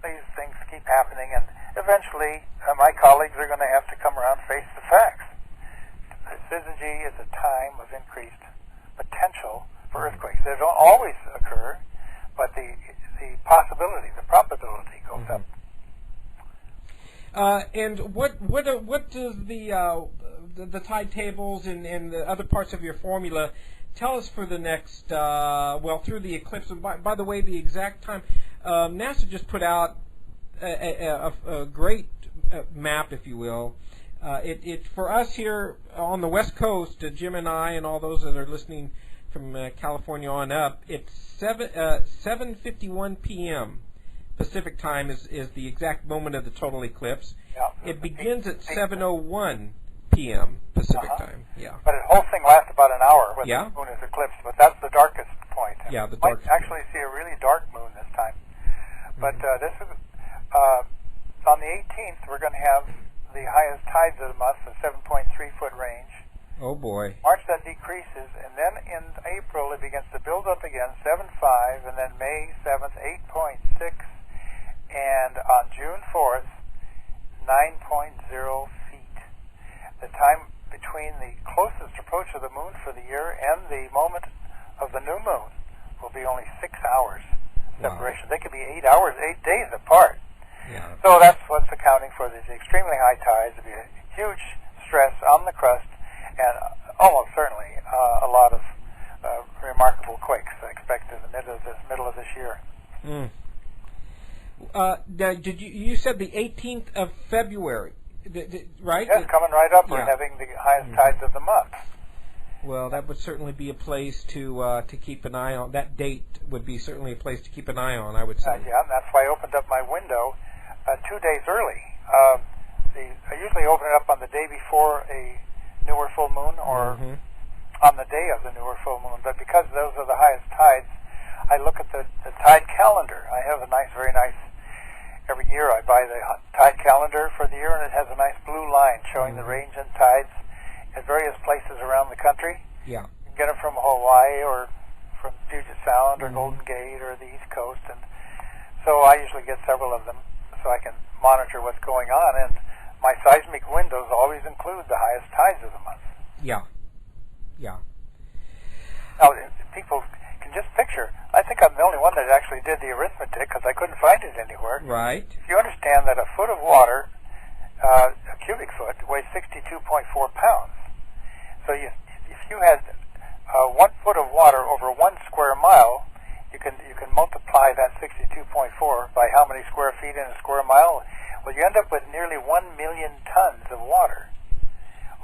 [SPEAKER 2] these things keep happening, and eventually my colleagues are going to have to come around and face the facts. Syzygy is a time of increased potential for earthquakes. They don't always occur, but the possibility, the probability goes up.
[SPEAKER 1] And what does the tide tables and the other parts of your formula tell us for the next, through the eclipse? And by the way, the exact time, NASA just put out a great map, if you will. It for us here on the West Coast, Jim and I and all those that are listening from California on up, it's 7:51 p.m. Pacific time is the exact moment of the total eclipse.
[SPEAKER 2] Yeah.
[SPEAKER 1] It begins at 7:01 p.m. Pacific time. Yeah.
[SPEAKER 2] But the whole thing lasts about an hour when
[SPEAKER 1] Yeah.
[SPEAKER 2] the moon is eclipsed, but that's the darkest point. And
[SPEAKER 1] Yeah, the
[SPEAKER 2] we might
[SPEAKER 1] darkest
[SPEAKER 2] actually see a really dark moon this time. But this is on the 18th. We're going to have the highest tides of the month, the 7.3-foot range.
[SPEAKER 1] Oh boy.
[SPEAKER 2] March that decreases, and then in April it begins to build up again, 7.5, and then May 7th, 8.6, and on June 4th, 9.0 feet. The time between the closest approach of the moon for the year and the moment of the new moon will be only 6 hours separation. Wow. They could be 8 hours, 8 days apart.
[SPEAKER 1] Yeah.
[SPEAKER 2] So that's what's accounting for these extremely high tides. There'll be a huge stress on the crust, and almost certainly a lot of remarkable quakes expected in the middle of this year.
[SPEAKER 1] Mm. Now, you said the 18th of February, right?
[SPEAKER 2] Yes, coming right up.
[SPEAKER 1] Yeah.
[SPEAKER 2] We're having the highest tides of the month.
[SPEAKER 1] Well, that would certainly be a place to keep an eye on. That date would be certainly a place to keep an eye on, I would say.
[SPEAKER 2] Yeah, and that's why I opened up my window 2 days early. I usually open it up on the day before a newer full moon or on the day of the newer full moon. But because those are the highest tides, I look at the tide calendar. I have a very nice, every year I buy the tide calendar for the year, and it has a nice blue line showing the range in tides at various places around the country.
[SPEAKER 1] Yeah.
[SPEAKER 2] You can get them from Hawaii or from Puget Sound or Golden Gate or the East Coast. And so I usually get several of them so I can monitor what's going on. And my seismic windows always include the highest tides of the month.
[SPEAKER 1] Yeah. Yeah.
[SPEAKER 2] Now, people can just picture. I think I'm the only one that actually did the arithmetic because I couldn't find it anywhere.
[SPEAKER 1] Right.
[SPEAKER 2] If you understand that a foot of water, a cubic foot, weighs 62.4 pounds. So if you had 1 foot of water over 1 square mile, you can multiply that 62.4 by how many square feet in a square mile. Well, you end up with nearly 1 million tons of water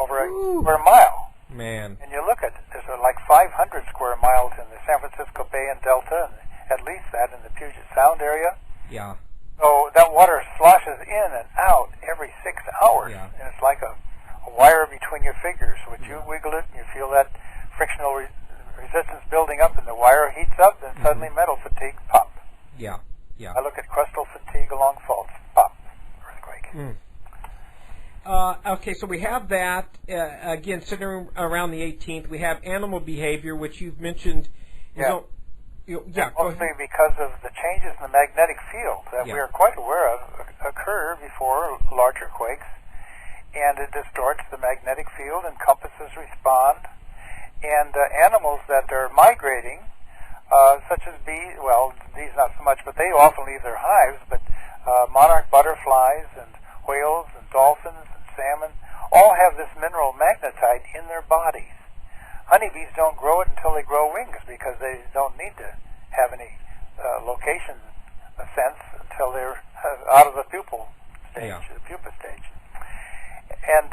[SPEAKER 2] over a square mile.
[SPEAKER 1] Man.
[SPEAKER 2] And you look at, there's like 500 square miles in the San Francisco Bay and Delta, and at least that in the Puget Sound area.
[SPEAKER 1] Yeah.
[SPEAKER 2] So that water sloshes in and out every 6 hours, and it's like a wire between your fingers. When you wiggle it, and you feel that frictional resistance building up, and the wire heats up, and suddenly metal fatigue, pop.
[SPEAKER 1] Yeah, yeah.
[SPEAKER 2] I look at crustal fatigue along faults, pop, earthquake.
[SPEAKER 1] Okay, so we have that, again, sitting around the 18th. We have animal behavior, which you've mentioned.
[SPEAKER 2] Mostly because of the changes in the magnetic field that we are quite aware of occur before larger quakes, and it distorts the magnetic field, and compasses respond, and animals that are migrating, such as bees, well, bees not so much, but they often leave their hives, but monarch butterflies and whales and dolphins and salmon all have this mineral magnetite in their bodies. Honeybees don't grow it until they grow wings because they don't need to have any location sense until they're out of the pupal stage, the pupa stage. And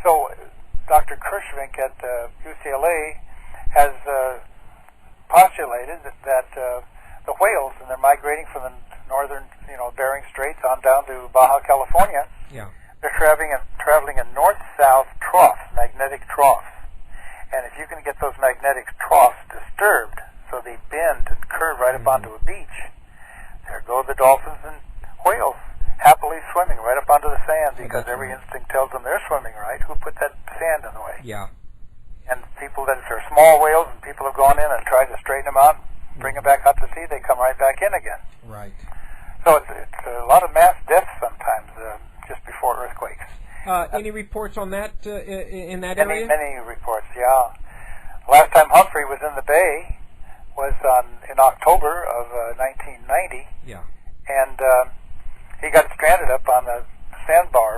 [SPEAKER 2] so Dr. Kirschvink at UCLA has postulated that the whales, and they're migrating from the northern, Bering Straits on down to Baja California, they're traveling in north-south troughs, magnetic troughs. And if you can get those magnetic troughs disturbed so they bend and curve right up onto a beach, there go the dolphins and whales happily swimming right up onto the sand because every instinct tells them they're swimming right. Who put that sand in the way?
[SPEAKER 1] Yeah.
[SPEAKER 2] And people that are small whales, and people have gone in and tried to straighten them out, bring them back out to sea, they come right back in again.
[SPEAKER 1] Right.
[SPEAKER 2] So it's a lot of mass deaths sometimes just before earthquakes.
[SPEAKER 1] Any reports on that in that area?
[SPEAKER 2] Many reports, yeah. Last time Humphrey was in the Bay was in October of 1990.
[SPEAKER 1] Yeah.
[SPEAKER 2] And he got stranded up on the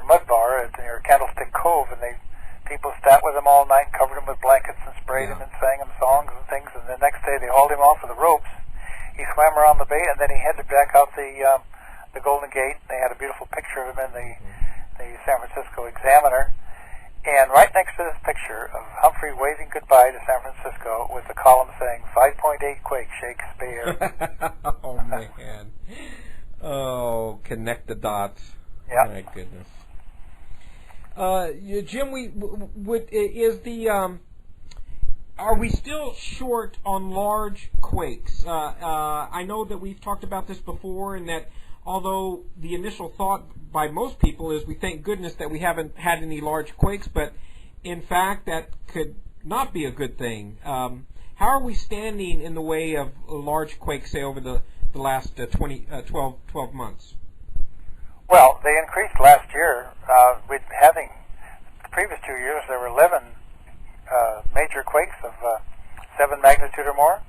[SPEAKER 2] mud bar near Candlestick Cove, and people sat with him all night, covered him with blankets, and sprayed him and sang him songs and things. And the next day they hauled him off with the ropes. He swam around the bay, and then he headed back out the Golden Gate. They had a beautiful picture of him in the San Francisco Examiner. And right next to this picture of Humphrey waving goodbye to San Francisco was a column saying 5.8 quake, Shakespeare.
[SPEAKER 1] Oh, man. Oh, connect the dots.
[SPEAKER 2] Yeah.
[SPEAKER 1] My goodness. Jim, are we still short on large quakes? I know that we've talked about this before, and that although the initial thought by most people is we thank goodness that we haven't had any large quakes, but in fact that could not be a good thing. How are we standing in the way of large quakes, say, over the last 12 months?
[SPEAKER 2] Well, they increased last year. With having the previous 2 years, there were 11 major quakes of 7 magnitude or more.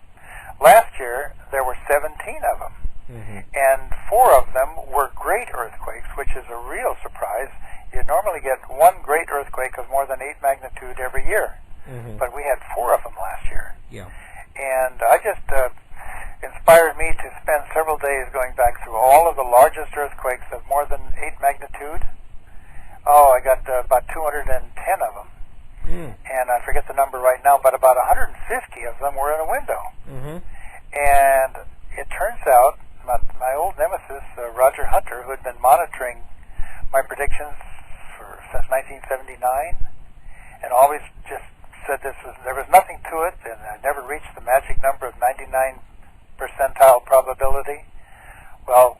[SPEAKER 2] Last year, there were 17 of them. Mm-hmm. And 4 of them were great earthquakes, which is a real surprise. You normally get 1 great earthquake of more than 8 magnitude every year. Mm-hmm. But we had 4 of them last year.
[SPEAKER 1] Yeah.
[SPEAKER 2] And I just inspired me to spend several days going back through all of the largest earthquakes of more than 8 magnitude. Oh, I got about 210 of them. Mm. And I forget the number right now, but about 150 of them were in a window. Mm-hmm. And it turns out my old nemesis, Roger Hunter, who had been monitoring my predictions since 1979, and always just said there was nothing to it, and I never reached the magic number of 99 percentile probability. Well,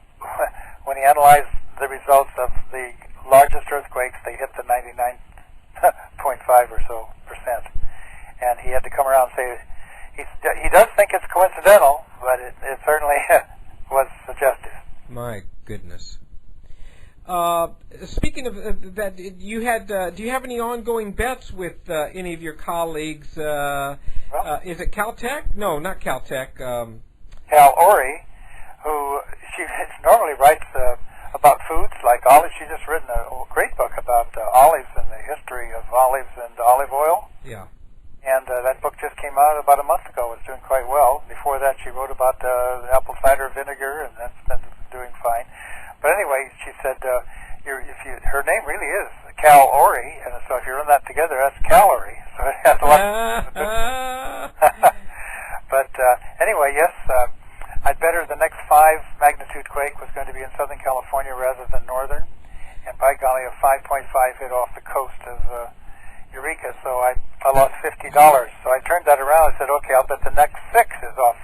[SPEAKER 2] when he analyzed the results of the largest earthquakes, they hit the 99.5 or so percent, and he had to come around and say he does think it's coincidental, but it certainly was suggestive.
[SPEAKER 1] My goodness. Speaking of that, do you have any ongoing bets with any of your colleagues? Is it Caltech? No, not Caltech.
[SPEAKER 2] Cal Ori, who she normally writes about foods like olives. She's just written a great book about olives and the history of olives and olive oil.
[SPEAKER 1] Yeah.
[SPEAKER 2] And that book just came out about a month ago. It's doing quite well. Before that, she wrote about apple cider vinegar, and that's been doing fine. But anyway, she said her name really is Cal Ori, and so if you run that together, that's calorie. So it has a lot. But anyway, yes, I'd bet her the next 5 magnitude quake was going to be in Southern California rather than northern. And by golly, a 5.5 hit off the coast of Eureka, so I lost $50. So I turned that around and said, okay, I'll bet the next 6 is off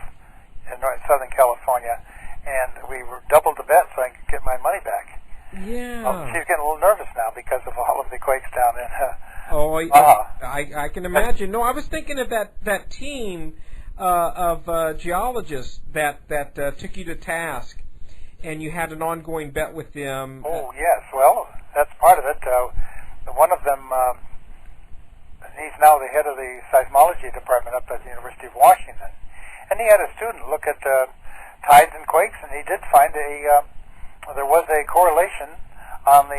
[SPEAKER 2] in Southern California. And we doubled the bet so I could get my money back.
[SPEAKER 1] Yeah.
[SPEAKER 2] She's getting a little nervous now because of all of the quakes down in
[SPEAKER 1] I can imagine. No, I was thinking of that team of geologists that took you to task, and you had an ongoing bet with them.
[SPEAKER 2] Oh, yes. Well, that's part of it. One of them, he's now the head of the seismology department up at the University of Washington, and he had a student look at tides and quakes, and he did find there was a correlation on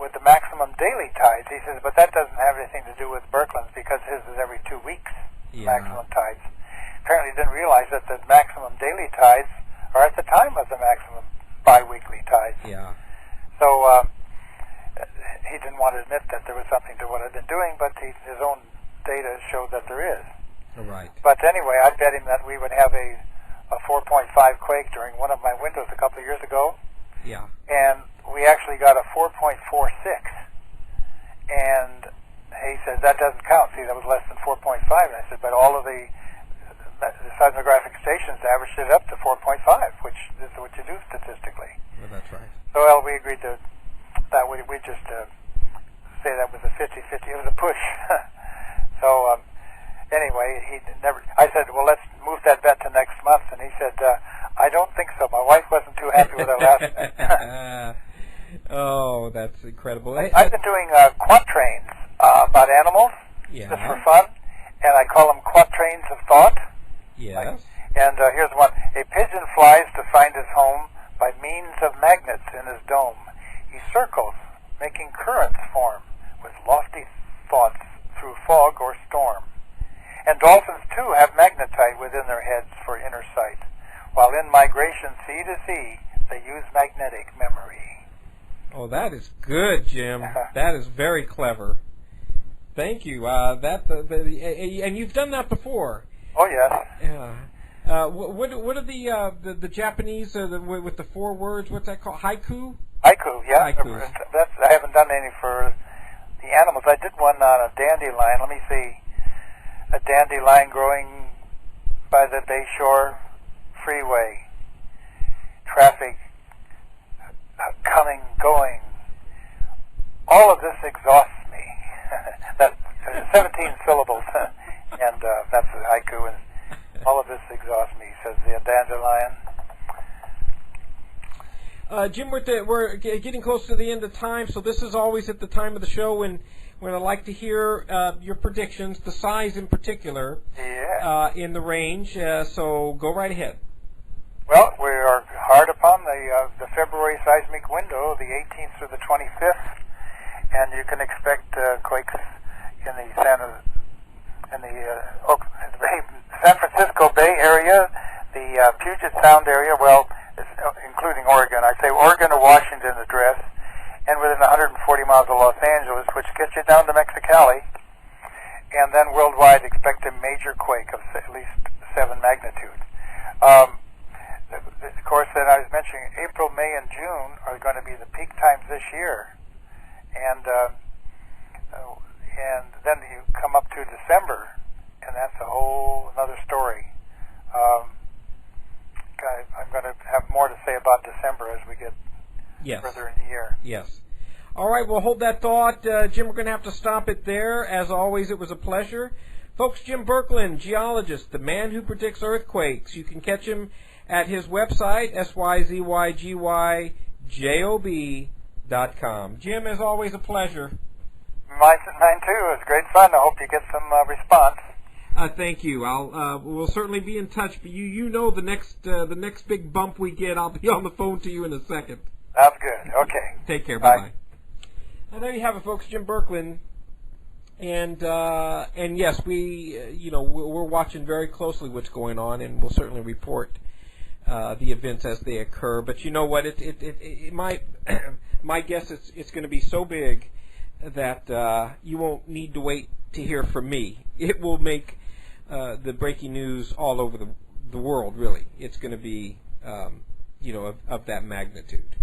[SPEAKER 2] with the maximum daily tides. He says, but that doesn't have anything to do with Berkland's because his is every 2 weeks, maximum tides. Apparently he didn't realize that the maximum daily tides are at the time of the maximum biweekly tides.
[SPEAKER 1] Yeah.
[SPEAKER 2] So he didn't want to admit that there was something to what I'd been doing, but his own data showed that there is.
[SPEAKER 1] Right.
[SPEAKER 2] But anyway, I bet him that we would have a 4.5 quake during one of my windows a couple of years ago.
[SPEAKER 1] Yeah.
[SPEAKER 2] And we actually got a 4.46. And he said, that doesn't count. See, that was less than 4.5. And I said, but all of the seismographic stations averaged it up to 4.5, which is what you do statistically.
[SPEAKER 1] Well, that's right.
[SPEAKER 2] So, we agreed to that. We just say that was a 50-50. It was a push. So, anyway, I said, well, let's move that bet to next month. And he said, I don't think so. My wife wasn't too happy with our last bet.
[SPEAKER 1] Oh, that's incredible.
[SPEAKER 2] I've been doing quatrains about animals, just for fun. And I call them quatrains of thought.
[SPEAKER 1] Yes.
[SPEAKER 2] And here's one. A pigeon flies to find his home by means of magnets in his dome. He circles, making currents form with lofty thoughts through fog or storm. And dolphins, too, have magnetite within their heads for inner sight, while in migration sea to sea, they use magnetic memory.
[SPEAKER 1] Oh, that is good, Jim. That is very clever. Thank you. And you've done that before.
[SPEAKER 2] Oh, yes.
[SPEAKER 1] Yeah. What are the Japanese with the 4 words? What's that called? Haiku?
[SPEAKER 2] Haiku, yeah.
[SPEAKER 1] Haikus.
[SPEAKER 2] I haven't done any for the animals. I did one on a dandelion. Let me see. A dandelion growing by the Bayshore Freeway. Traffic coming, going. All of this exhausts me. That's 17 syllables, and that's a haiku. And all of this exhausts me, says the dandelion.
[SPEAKER 1] Jim, we're getting close to the end of time, so this is always at the time of the show when I like to hear your predictions, the size in particular, in the range. So go right ahead.
[SPEAKER 2] Well, we are hard upon the February seismic window, the 18th through the 25th, and you can expect quakes in the San Francisco Bay Area, the Puget Sound area, well, including Oregon. I say Oregon to Washington address, and within 140 miles of Los Angeles, which gets you down to Mexicali, and then worldwide expect a major quake of at least 7 magnitude. Of course, then I was mentioning April, May, and June are going to be the peak times this year, and then you come up to December, and that's a whole another story. I'm going to have more to say about December as we get further in the year.
[SPEAKER 1] Yes. All right, well, hold that thought. Jim, we're going to have to stop it there. As always, it was a pleasure. Folks, Jim Berkland, geologist, the man who predicts earthquakes. You can catch him at his website, syzygyjob.com. Jim, as always, a pleasure.
[SPEAKER 2] Mine too. It was great fun. I hope you get some response.
[SPEAKER 1] Thank you. We'll certainly be in touch. But you know the next big bump we get, I'll be on the phone to you in a second.
[SPEAKER 2] Sounds good. Okay.
[SPEAKER 1] Take care. Bye. Now there you have it, folks. Jim Berkland, and yes, we're watching very closely what's going on, and we'll certainly report the events as they occur. But you know what? My guess it's going to be so big that you won't need to wait to hear from me. It will make the breaking news all over the world. Really, it's going to be of that magnitude.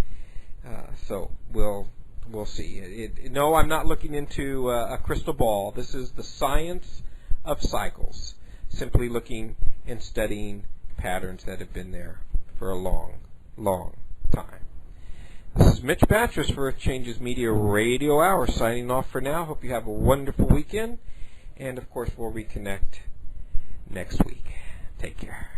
[SPEAKER 1] So we'll see. No, I'm not looking into a crystal ball. This is the science of cycles. Simply looking and studying patterns that have been there for a long, long time. This is Mitch Battros for Earth Changes Media Radio Hour, signing off for now. Hope you have a wonderful weekend. And, of course, we'll reconnect next week. Take care.